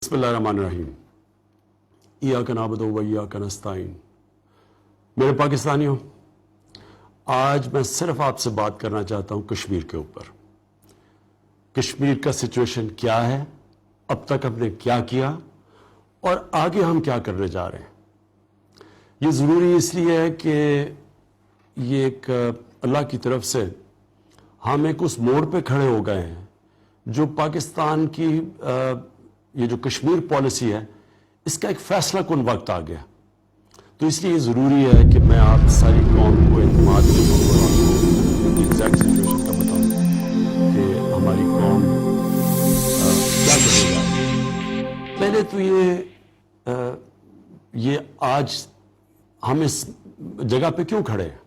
بسم اللہ الرحمن الرحیم ایاک نعبد و ایاک نستعین۔ میرے پاکستانیوں، آج میں صرف آپ سے بات کرنا چاہتا ہوں کشمیر کے اوپر۔ کشمیر کا سچویشن کیا ہے، اب تک ہم نے کیا کیا اور آگے ہم کیا کرنے جا رہے ہیں۔ یہ ضروری اس لیے ہے کہ یہ ایک اللہ کی طرف سے ہم ایک اس موڑ پہ کھڑے ہو گئے ہیں جو پاکستان کی یہ جو کشمیر پالیسی ہے اس کا ایک فیصلہ کن وقت آ گیا۔ تو اس لیے ضروری ہے کہ میں آپ ساری قوم کو اعتماد دوں اور آپ کو ایگزیکٹ سچویشن کا بتاؤں کہ ہماری قوم کیا کرے گا۔ پہلے تو یہ آج ہم اس جگہ پہ کیوں کھڑے ہیں؟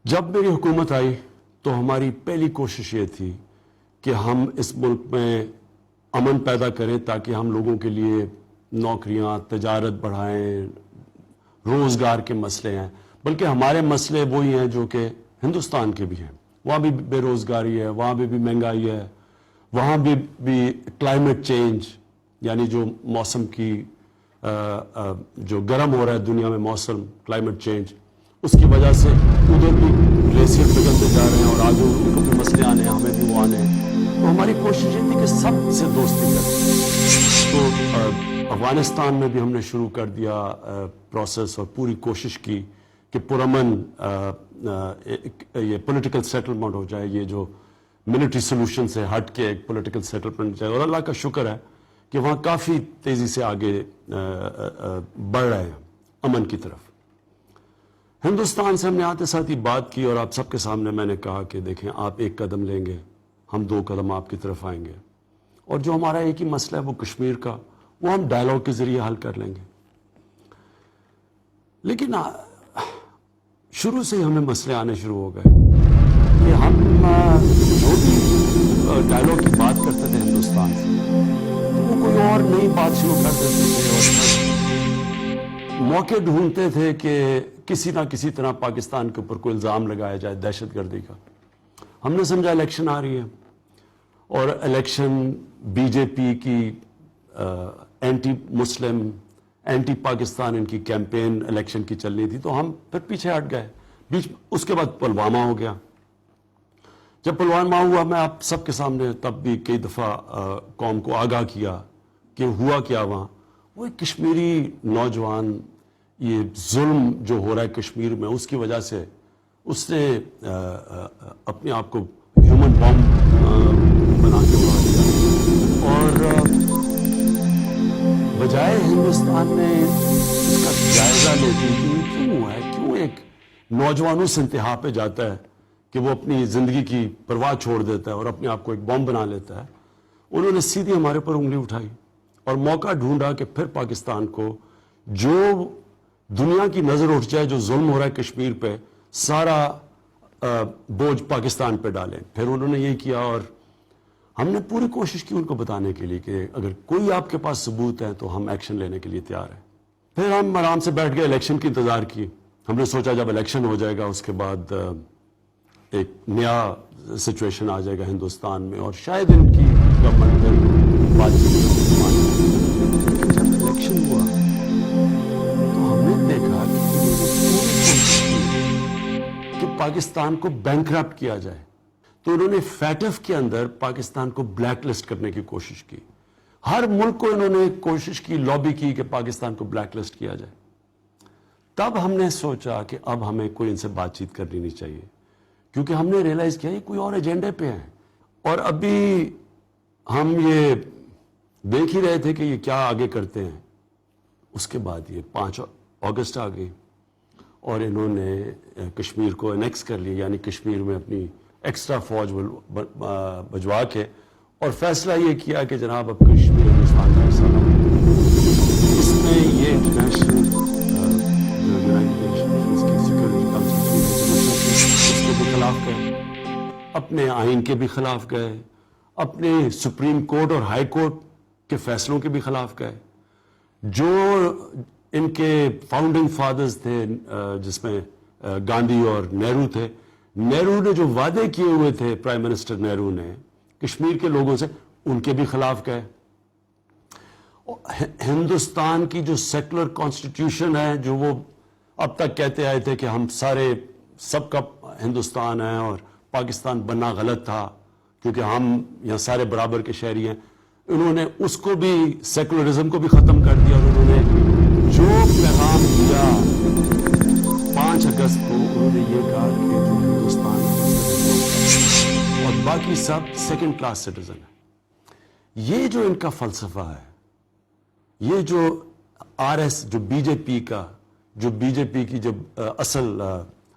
جب میری حکومت آئی تو ہماری پہلی کوشش یہ تھی کہ ہم اس ملک میں امن پیدا کریں تاکہ ہم لوگوں کے لیے نوکریاں، تجارت بڑھائیں، روزگار کے مسئلے ہیں، بلکہ ہمارے مسئلے وہی ہیں جو کہ ہندوستان کے بھی ہیں۔ وہاں بھی بے روزگاری ہے، وہاں بھی مہنگائی ہے، وہاں بھی کلائمیٹ چینج یعنی جو موسم کی جو گرم ہو رہا ہے دنیا میں موسم، کلائمیٹ چینج، اس کی وجہ سے ادھر بھی گلیشیئر پگھلتے جا رہے ہیں اور آگے ان کو بھی مسئلے آنے ہیں، ہمیں بھی وہ آنے ہیں۔ تو ہماری کوشش یہ تھی کہ سب سے دوستی کریں۔ تو افغانستان میں بھی ہم نے شروع کر دیا پروسیس اور پوری کوشش کی کہ پرامن یہ پولیٹیکل سیٹلمنٹ ہو جائے، یہ جو ملٹری سولوشن سے ہٹ کے ایک پولیٹیکل سیٹلمنٹ جائے، اور اللہ کا شکر ہے کہ وہاں کافی تیزی سے آگے بڑھ رہے ہیں امن کی طرف۔ ہندوستان سے ہم نے آتے ساتھ ہی بات کی اور آپ سب کے سامنے میں نے کہا کہ دیکھیں آپ ایک قدم لیں گے، ہم 2 قدم آپ کی طرف آئیں گے، اور جو ہمارا ایک ہی مسئلہ ہے وہ کشمیر کا، وہ ہم ڈائیلاگ کے ذریعے حل کر لیں گے۔ لیکن شروع سے ہی ہمیں مسئلے آنے شروع ہو گئے کہ ہم جو بھی ڈائیلاگ کی بات کرتے تھے ہندوستان سے تو وہ کوئی اور نئی بات شروع کر دیتے تھے اور موقع ڈھونڈتے تھے کہ کسی نہ کسی طرح پاکستان کے اوپر کوئی الزام لگایا جائے دہشت گردی کا۔ ہم نے سمجھا الیکشن آ رہی ہے اور الیکشن بی جے پی کی اینٹی مسلم، اینٹی پاکستان ان کی کیمپین الیکشن کی چل رہی تھی، تو ہم پھر پیچھے ہٹ گئے۔ اس کے بعد پلوامہ ہو گیا۔ جب پلوامہ ہوا میں آپ سب کے سامنے تب بھی کئی دفعہ قوم کو آگاہ کیا کہ ہوا کیا وہاں۔ وہ ایک کشمیری نوجوان، یہ ظلم جو ہو رہا ہے کشمیر میں اس کی وجہ سے اس نے اپنے آپ کو ہیومن بام بنا کے اڑا دیا، اور بجائے ہندوستان نے اس کا جائزہ لیتی کہ کیوں ہے، کیوں ایک نوجوان اس انتہا پہ جاتا ہے کہ وہ اپنی زندگی کی پرواہ چھوڑ دیتا ہے اور اپنے آپ کو ایک بم بنا لیتا ہے، انہوں نے سیدھی ہمارے پر انگلی اٹھائی اور موقع ڈھونڈا کہ پھر پاکستان کو جو دنیا کی نظر اٹھ جائے، جو ظلم ہو رہا ہے کشمیر پہ، سارا بوجھ پاکستان پہ ڈالیں۔ پھر انہوں نے یہ کیا اور ہم نے پوری کوشش کی ان کو بتانے کے لیے کہ اگر کوئی آپ کے پاس ثبوت ہے تو ہم ایکشن لینے کے لیے تیار ہیں۔ پھر ہم آرام سے بیٹھ گئے، الیکشن کی انتظار کی۔ ہم نے سوچا جب الیکشن ہو جائے گا اس کے بعد ایک نیا سچویشن آ جائے گا ہندوستان میں اور شاید ان کی گورنمنٹ پھر بات چیت مانے۔ لیکن جب الیکشن ہوا تو ہم نے دیکھا کہ پاکستان کو بینکرپٹ کیا جائے، تو انہوں نے فیٹف کے اندر پاکستان کو بلیک لسٹ کرنے کی کوشش کی۔ ہر ملک کو انہوں نے کوشش کی، لابی کی کہ پاکستان کو بلیک لسٹ کیا جائے۔ تب ہم نے سوچا کہ اب ہمیں کوئی ان سے بات چیت کرنی نہیں چاہیے، کیونکہ ہم نے ریئلائز کیا یہ کوئی اور ایجنڈے پہ ہیں، اور ابھی ہم یہ دیکھ ہی رہے تھے کہ یہ کیا آگے کرتے ہیں۔ اس کے بعد یہ 5 اگست آ گئی اور انہوں نے کشمیر کو انیکس کر لیا، یعنی کشمیر میں اپنی ایکسٹرا فوج بھجوا کے، اور فیصلہ یہ کیا کہ جناب اب کشمیر ہندوستان کا حصہ نہ ہو۔ اس میں یہ انٹرنیشنل جو یونائٹڈ نیشنز کی سیکورٹی کونسل کی اس کے بھی خلاف گئے، اپنے آئین کے بھی خلاف گئے، اپنے سپریم کورٹ اور ہائی کورٹ کے فیصلوں کے بھی خلاف گئے۔ جو ان کے فاؤنڈنگ فادرز تھے جس میں گاندھی اور نہرو تھے، نہرو نے جو وعدے کیے ہوئے تھے پرائم منسٹر نہرو نے کشمیر کے لوگوں سے، ان کے بھی خلاف گئے۔ ہندوستان کی جو سیکولر کانسٹیٹیوشن ہے، جو وہ اب تک کہتے آئے تھے کہ ہم سارے سب کا ہندوستان ہے اور پاکستان بننا غلط تھا کیونکہ ہم یہاں سارے برابر کے شہری ہیں، انہوں نے اس کو بھی، سیکولرزم کو بھی ختم کر دیا، اور انہوں نے جو پیغام دیا 5 اگست کو، انہوں نے یہ کہا کہ جو ہندوستان ہے اور باقی سب سیکنڈ کلاس سٹیزن ہے۔ یہ جو ان کا فلسفہ ہے، یہ جو جو بی جے پی کی جو اصل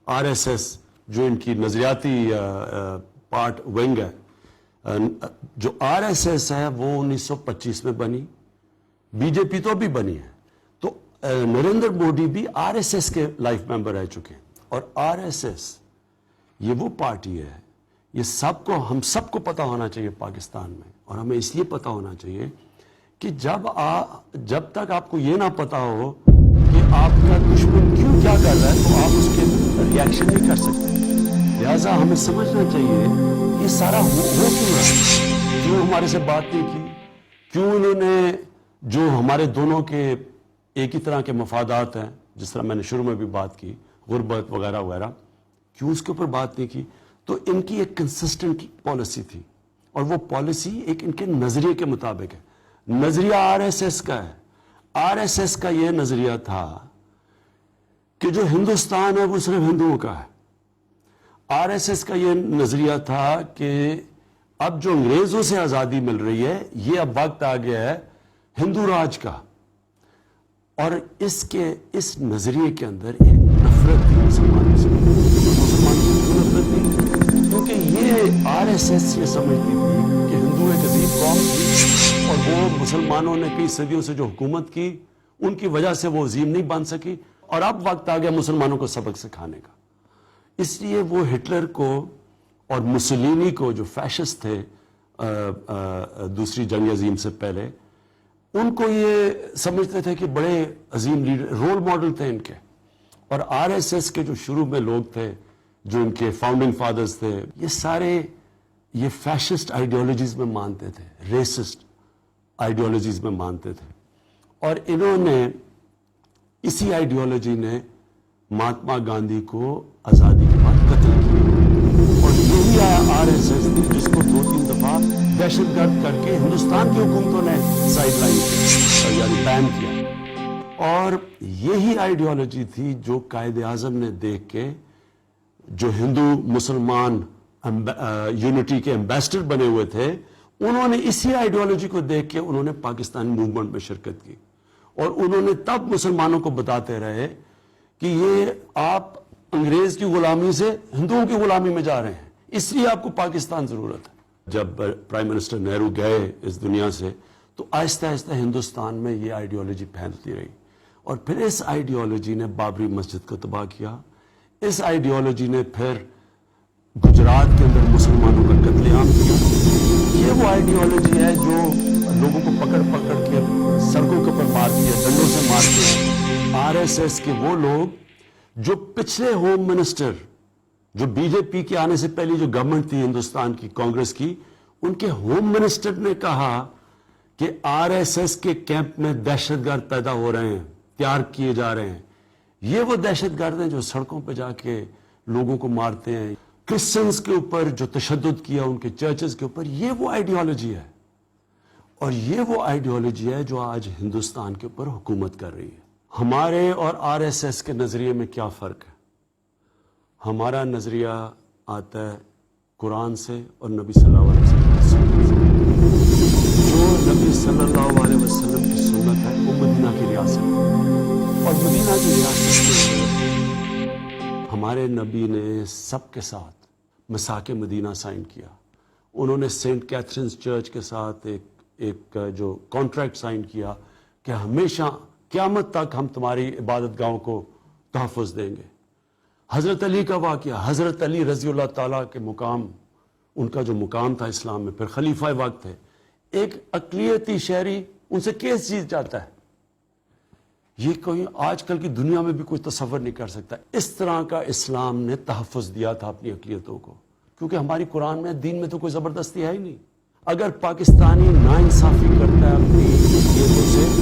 RSS جو ان کی نظریاتی پارٹ ونگ ہے، جو RSS ہے وہ 1925 میں بنی، بی جے پی تو ابھی بنی ہے، تو نریندر مودی بھی RSS کے لائف ممبر رہ چکے ہیں، اور RSS یہ وہ پارٹی ہے، یہ ہم سب کو پتا ہونا چاہیے پاکستان میں، اور ہمیں اس لیے پتا ہونا چاہیے کہ جب تک آپ کو یہ نہ پتا ہو کہ آپ کا دشمن کیوں کیا کر رہا ہے تو آپ اس کے ریاکشن نہیں کر سکتے۔ لہٰذا ہمیں سمجھنا چاہیے یہ سارا ہو کیوں رہا ہے، کیوں ہمارے سے بات نہیں کی، کیوں انہوں نے جو ہمارے دونوں کے ایک ہی طرح کے مفادات ہیں، جس طرح میں نے شروع میں بھی بات کی، غربت وغیرہ وغیرہ، کیوں اس کے اوپر بات نہیں کی۔ تو ان کی ایک کنسسٹنٹ پالیسی تھی، اور وہ پالیسی ایک ان کے نظریے کے مطابق ہے۔ نظریہ RSS کا ہے، RSS کا یہ نظریہ تھا کہ جو ہندوستان ہے وہ صرف ہندوؤں کا ہے۔ RSS کا یہ نظریہ تھا کہ اب جو انگریزوں سے آزادی مل رہی ہے، یہ اب وقت آ گیا ہے ہندو راج کا، اور اس نظریے کے اندر ایک نفرت تھی مسلمانوں سے۔ مسلمانوں سے کیوں نفرت تھی؟ کیونکہ یہ RSS یہ سمجھتی تھی کہ ہندو ایک عظیم قوم تھی، اور وہ مسلمانوں نے کئی صدیوں سے جو حکومت کی، ان کی وجہ سے وہ عظیم نہیں بن سکی، اور اب وقت آ گیا مسلمانوں کو سبق سکھانے کا۔ اس لیے وہ ہٹلر کو اور مسولینی کو، جو فیشسٹ تھے دوسری جنگ عظیم سے پہلے، ان کو یہ سمجھتے تھے کہ بڑے عظیم لیڈر، رول ماڈل تھے ان کے۔ اور RSS کے جو شروع میں لوگ تھے، جو ان کے فاؤنڈنگ فادرز تھے، یہ سارے یہ فیشسٹ آئیڈیالوجیز میں مانتے تھے، ریسسٹ آئیڈیالوجیز میں مانتے تھے، اور انہوں نے اسی آئیڈیالوجی نے مہاتما گاندھی کو آزادی کے بعد قتل کیا، اور یہی RSS تھی جس کو 2-3 دفعہ دہشت گرد کر کے ہندوستان کی حکومتوں نے سائڈ لائن کیا، یعنی بین کیا۔ اور یہی آئیڈیالوجی تھی جو قائد اعظم نے دیکھ کے، جو ہندو مسلمان یونٹی کے ایمبیسڈر بنے ہوئے تھے، انہوں نے اسی آئیڈیالوجی کو دیکھ کے انہوں نے پاکستانی موومنٹ میں شرکت کی، اور انہوں نے تب مسلمانوں کو بتاتے رہے کہ یہ آپ انگریز کی غلامی سے ہندوؤں کی غلامی میں جا رہے ہیں، اس لیے آپ کو پاکستان ضرورت ہے۔ جب پرائم منسٹر نہرو گئے اس دنیا سے، تو آہستہ آہستہ ہندوستان میں یہ آئیڈیالوجی پھیلتی رہی، اور پھر اس آئیڈیالوجی نے بابری مسجد کو تباہ کیا، اس آئیڈیالوجی نے پھر گجرات کے اندر مسلمانوں کا قتل عام کیا۔ یہ وہ آئیڈیالوجی ہے جو لوگوں کو پکڑ پکڑ کے سڑکوں کے اوپر مارتی ہے، ڈنڈوں سے مارتی ہے۔ RSS کے وہ لوگ جو پچھلے ہوم منسٹر، جو بی جے پی کے آنے سے پہلی جو گورنمنٹ تھی ہندوستان کی، کانگریس کی، ان کے ہوم منسٹر نے کہا کہ RSS کے کیمپ میں دہشت گرد پیدا ہو رہے ہیں، تیار کیے جا رہے ہیں۔ یہ وہ دہشت گرد ہیں جو سڑکوں پہ جا کے لوگوں کو مارتے ہیں، کرسچنز کے اوپر جو تشدد کیا، ان کے چرچز کے اوپر۔ یہ وہ آئیڈیالوجی ہے، اور یہ وہ آئیڈیالوجی ہے جو آج ہندوستان کے اوپر حکومت کر رہی ہے۔ ہمارے اور RSS کے نظریے میں کیا فرق ہے؟ ہمارا نظریہ آتا ہے قرآن سے اور نبی صلی اللہ علیہ وسلم سے۔ جو نبی صلی اللہ علیہ وسلم کی سنت ہے وہ مدینہ کی ریاست ہے، اور مدینہ کی ریاست میں ہمارے نبی نے سب کے ساتھ میثاق مدینہ سائن کیا۔ انہوں نے سینٹ کیتھرینز چرچ کے ساتھ ایک جو کانٹریکٹ سائن کیا کہ ہمیشہ قیامت تک ہم تمہاری عبادت گاہوں کو تحفظ دیں گے۔ حضرت علی کا واقعہ، حضرت علی رضی اللہ تعالیٰ کے مقام، ان کا جو مقام تھا اسلام میں، پھر خلیفہ وقت ہے، ایک اقلیتی شہری ان سے کیس جیت جاتا ہے۔ یہ کوئی آج کل کی دنیا میں بھی کوئی تصور نہیں کر سکتا۔ اس طرح کا اسلام نے تحفظ دیا تھا اپنی اقلیتوں کو، کیونکہ ہماری قرآن میں، دین میں تو کوئی زبردستی ہے ہی نہیں۔ اگر پاکستانی ناانصافی کرتا ہے اپنی اقلیتوں سے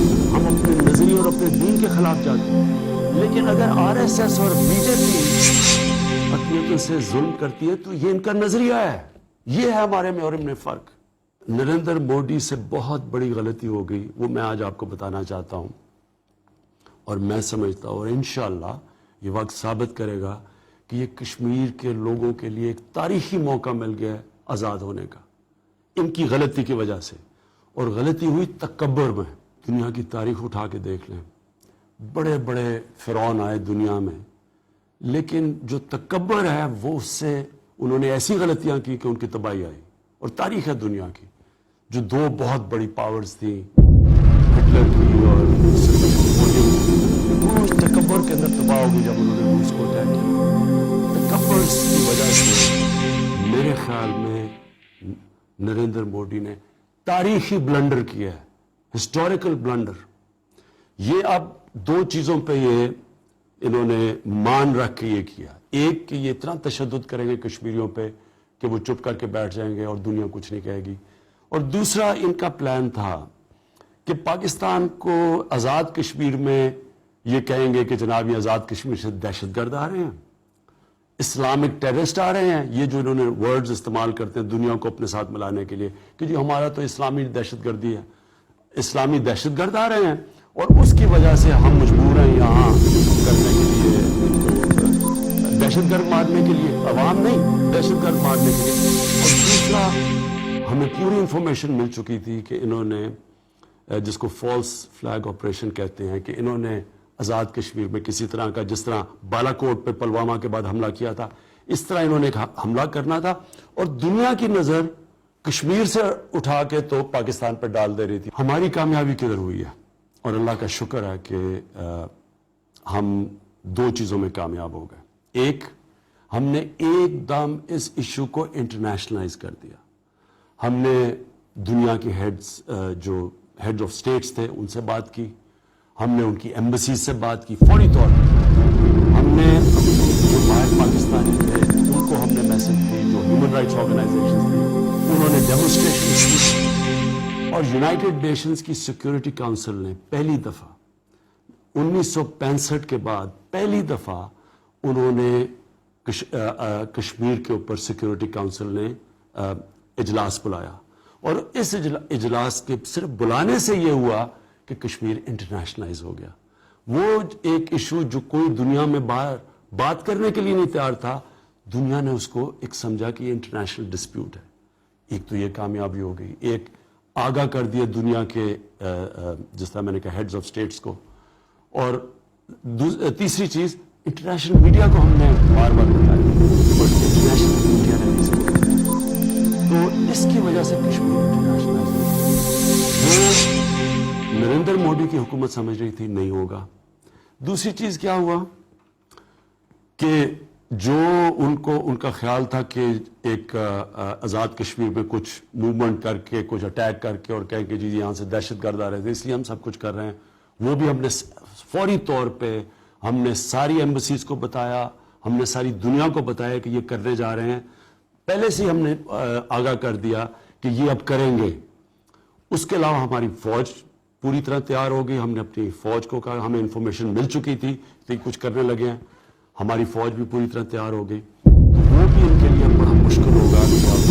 RSS اور BJP اقلیتوں سے ظلم کرتی ہے تو یہ ان کا نظریہ ہے. یہ ہے ہمارے میں اور ان میں فرق. نریندر مودی سے بہت بڑی غلطی ہو گئی, وہ میں آج آپ کو بتانا چاہتا ہوں. اور میں سمجھتا ہوں اور انشاءاللہ یہ وقت ثابت کرے گا کہ یہ کشمیر کے لوگوں کے لیے ایک تاریخی موقع مل گیا ہے آزاد ہونے کا, ان کی غلطی کی وجہ سے. اور غلطی ہوئی تکبر میں. دنیا کی تاریخ اٹھا کے دیکھ لیں, بڑے بڑے فرعون آئے دنیا میں, لیکن جو تکبر ہے وہ اس سے انہوں نے ایسی غلطیاں کی کہ ان کی تباہی آئی. اور تاریخ ہے دنیا کی, جو دو بہت بڑی پاورز تھیں, ہٹلر کی اور وہ تکبر کے اندر تباہ ہو گئی جب انہوں نے روس کو اٹیک کیا. تکبر کی وجہ سے میرے خیال میں نریندر مودی نے تاریخی بلنڈر کیا ہے, ہسٹوریکل بلنڈر. یہ اب دو چیزوں پہ یہ انہوں نے مان رکھ کے یہ کیا. ایک کہ یہ اتنا تشدد کریں گے کشمیریوں پہ کہ وہ چپ کر کے بیٹھ جائیں گے اور دنیا کچھ نہیں کہے گی. اور دوسرا ان کا پلان تھا کہ پاکستان کو آزاد کشمیر میں یہ کہیں گے کہ جناب یہ آزاد کشمیر سے دہشت گرد آ رہے ہیں, اسلامک ٹیررسٹ آ رہے ہیں. یہ جو انہوں نے ورڈز استعمال کرتے ہیں دنیا کو اپنے ساتھ ملانے کے لیے کہ جی ہمارا تو اسلامی دہشت گردی ہے, اسلامی دہشت گرد آ رہے ہیں اور اس کی وجہ سے ہم مجبور ہیں یہاں کرنے کے لیے, دہشت گرد مارنے کے لیے, عوام نہیں دہشت گرد مارنے کے لیے. اور دوسرا ہمیں پوری انفارمیشن مل چکی تھی کہ انہوں نے, جس کو فالس فلیگ آپریشن کہتے ہیں, کہ انہوں نے آزاد کشمیر میں کسی طرح کا, جس طرح بالا کوٹ پہ پلوامہ کے بعد حملہ کیا تھا, اس طرح انہوں نے حملہ کرنا تھا. اور دنیا کی نظر کشمیر سے اٹھا کے تو پاکستان پہ ڈال دے رہی تھی. ہماری کامیابی کدھر ہوئی ہے, اور اللہ کا شکر ہے کہ ہم دو چیزوں میں کامیاب ہو گئے. ایک, ہم نے ایک دم اس ایشو کو انٹرنیشنلائز کر دیا. ہم نے دنیا کے جو ہیڈ آف سٹیٹس تھے ان سے بات کی, ہم نے ان کی ایمبسیز سے بات کی فوری طور پر. ہم نے جو باہر پاکستانی تھے ان کو ہم نے میسج دی, جو ہیومن رائٹس آرگنائزیشن تھے انہوں نے ڈیمونسٹریشن کی. اور یونائٹڈ نیشنز کی سیکورٹی کونسل نے پہلی دفعہ 1965 کے بعد پہلی دفعہ انہوں نے کشمیر کے اوپر سیکورٹی کونسل نے اجلاس بلایا. اور اس اجلاس کے صرف بلانے سے یہ ہوا کہ کشمیر انٹرنیشنلائز ہو گیا. وہ ایک ایشو جو کوئی دنیا میں باہر بات کرنے کے لیے نہیں تیار تھا, دنیا نے اس کو ایک سمجھا کہ یہ انٹرنیشنل ڈسپیوٹ ہے. ایک تو یہ کامیابی ہو گئی, ایک آگاہ کر دیا دنیا کے جس طرح میں نے کہا ہیڈز آف سٹیٹس کو. اور تیسری چیز, انٹرنیشنل میڈیا کو ہم نے بار بار بتایا اور انٹرنیشنل میڈیا نے بھی اس کو بتایا. تو اس کی وجہ سے کشمیر انٹرنیشنلائز وہ نریندر مودی کی حکومت سمجھ رہی تھی نہیں ہوگا. دوسری چیز کیا ہوا کہ جو ان کا خیال تھا کہ ایک آزاد کشمیر میں کچھ موومنٹ کر کے, کچھ اٹیک کر کے اور کہیں کہ جی یہاں سے دہشت گرد آ رہے تھے اس لیے ہم سب کچھ کر رہے ہیں, وہ بھی ہم نے فوری طور پہ ہم نے ساری ایمبسیز کو بتایا, ہم نے ساری دنیا کو بتایا کہ یہ کرنے جا رہے ہیں. پہلے سے ہم نے آگاہ کر دیا کہ یہ اب کریں گے. اس کے علاوہ ہماری فوج پوری طرح تیار ہو گئی. ہم نے اپنی فوج کو کہا, ہمیں انفارمیشن مل چکی تھی کہ کچھ کرنے لگے ہیں, ہماری فوج بھی پوری طرح تیار ہو گئی. تو وہ بھی ان کے لیے بڑا مشکل ہوگا کہ آپ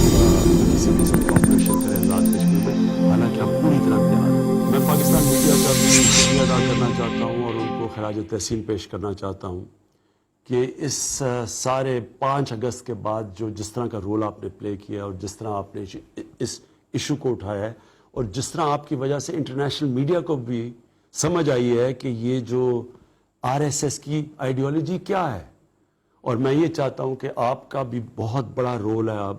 کسی قسم کا آپریشن کریں آزاد کشمیر میں, حالانکہ ہم پوری طرح تیار ہیں. میں پاکستان میڈیا کا بھی شکریہ ادا کرنا چاہتا ہوں اور ان کو خراج تحسین پیش کرنا چاہتا ہوں کہ اس سارے 5 اگست کے بعد جس طرح کا رول آپ نے پلے کیا اور جس طرح آپ نے اس ایشو کو اٹھایا ہے اور جس طرح آپ کی وجہ سے انٹرنیشنل میڈیا کو بھی سمجھ آئی ہے کہ یہ جو RSS کی آئیڈیالوجی کیا ہے. اور میں یہ چاہتا ہوں کہ آپ کا بھی بہت بڑا رول ہے اب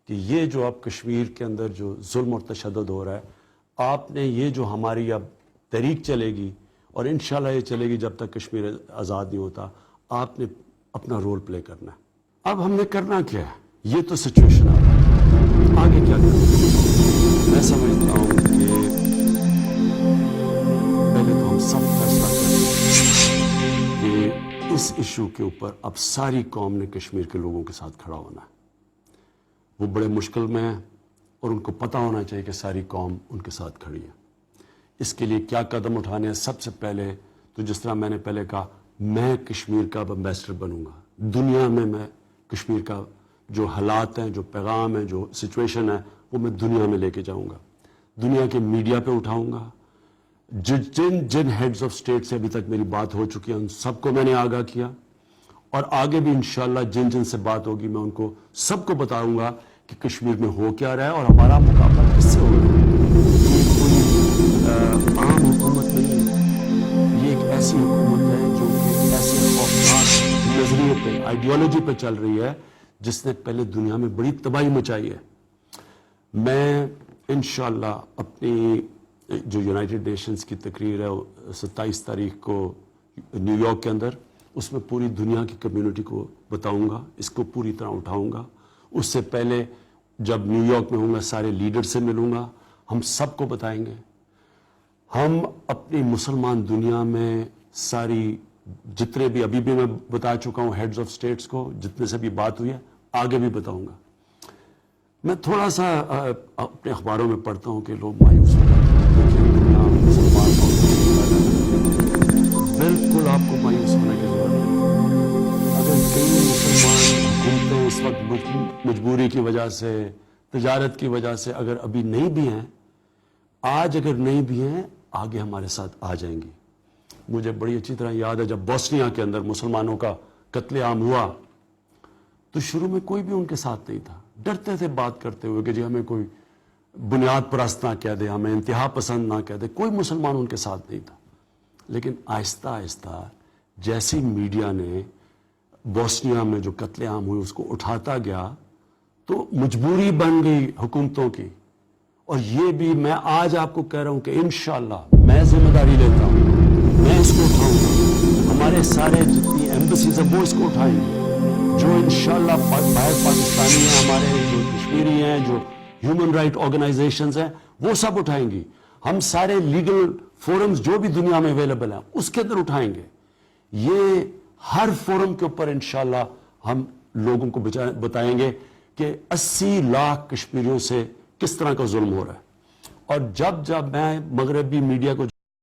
کہ یہ جو اب کشمیر کے اندر جو ظلم اور تشدد ہو رہا ہے, آپ نے یہ جو ہماری اب تحریک چلے گی اور انشاءاللہ یہ چلے گی جب تک کشمیر آزاد نہیں ہوتا, آپ نے اپنا رول پلے کرنا ہے. اب ہم نے کرنا کیا ہے, یہ تو سچویشن آ رہا ہے, آگے کیا کرنا ہے. میں سمجھتا ہوں کہ پہلے تو ہم سب فیصلہ کریں کہ اس ایشو کے اوپر اب ساری قوم نے کشمیر کے لوگوں کے ساتھ کھڑا ہونا ہے. وہ بڑے مشکل میں ہیں اور ان کو پتہ ہونا چاہیے کہ ساری قوم ان کے ساتھ کھڑی ہے. اس کے لیے کیا قدم اٹھانے ہیں؟ سب سے پہلے تو جس طرح میں نے پہلے کہا, میں کشمیر کا امبیسڈر بنوں گا دنیا میں کشمیر کا جو حالات ہیں، جو پیغام ہے، جو سچویشن ہے، وہ میں دنیا میں لے کے جاؤں گا، دنیا کے میڈیا پہ اٹھاؤں گا. جن ہیڈز آف اسٹیٹ سے ابھی تک میری بات ہو چکی ہے ان سب کو میں نے آگاہ کیا، اور آگے بھی انشاءاللہ جن سے بات ہوگی میں ان کو سب کو بتاؤں گا کہ کشمیر میں ہو کیا رہا ہے اور ہمارا مقابلہ کس سے ہو رہا ہے. یہ کوئی عام حکومت نہیں ہے، یہ ایک ایسی حکومت ہے جو کہ ایسے خوفناک نظریے پہ، آئیڈیالوجی پہ چل رہی ہے جس نے پہلے دنیا میں بڑی تباہی مچائی ہے. میں انشاءاللہ اپنی جو یونائٹڈ نیشنز کی تقریر ہے 27 تاریخ کو نیو یارک کے اندر، اس میں پوری دنیا کی کمیونٹی کو بتاؤں گا، اس کو پوری طرح اٹھاؤں گا. اس سے پہلے جب نیو یارک میں ہوں گا سارے لیڈر سے ملوں گا، ہم سب کو بتائیں گے. ہم اپنی مسلمان دنیا میں ساری جتنے بھی ابھی بھی میں بتا چکا ہوں ہیڈز آف سٹیٹس کو، جتنے سے بھی بات ہوئی ہے آگے بھی بتاؤں گا. میں تھوڑا سا اپنے اخباروں میں پڑھتا ہوں کہ لوگ مایوس ہو جاتے ہیں، دنیا مسلمان بالکل آپ کو مایوس ہونے کی ضرورت نہیں. اگر کئی مسلمان حکومتیں اس وقت مجبوری کی وجہ سے، تجارت کی وجہ سے اگر ابھی نہیں بھی ہیں، آج اگر نہیں بھی ہیں، آگے ہمارے ساتھ آ جائیں گی. مجھے بڑی اچھی طرح یاد ہے جب بوسنیا کے اندر مسلمانوں کا قتل عام ہوا تو شروع میں کوئی بھی ان کے ساتھ نہیں تھا، ڈرتے تھے بات کرتے ہوئے کہ جی ہمیں کوئی بنیاد پرست نہ کہہ دے، ہمیں انتہا پسند نہ کہہ دے. کوئی مسلمان ان کے ساتھ نہیں تھا. لیکن آہستہ آہستہ جیسی میڈیا نے بوسنیا میں جو قتل عام ہوئی اس کو اٹھاتا گیا تو مجبوری بن گئی حکومتوں کی. اور یہ بھی میں آج آپ کو کہہ رہا ہوں کہ انشاءاللہ میں ذمہ داری لیتا ہوں، میں اس کو اٹھاؤں گا. ہمارے سارے جتنی ایمبیسیز ہیں وہ اس کو اٹھائیں گے. جو انشاءاللہ باہر پاکستانی ہیں، ہمارے جو کشمیری ہیں، جو ہیومن رائٹ آرگنائزیشنز ہیں، وہ سب اٹھائیں گی. ہم سارے لیگل فورمز جو بھی دنیا میں اویلیبل ہیں اس کے اندر اٹھائیں گے. یہ ہر فورم کے اوپر انشاءاللہ ہم لوگوں کو بتائیں گے کہ 80 لاکھ کشمیریوں سے کس طرح کا ظلم ہو رہا ہے. اور جب میں مغربی میڈیا کو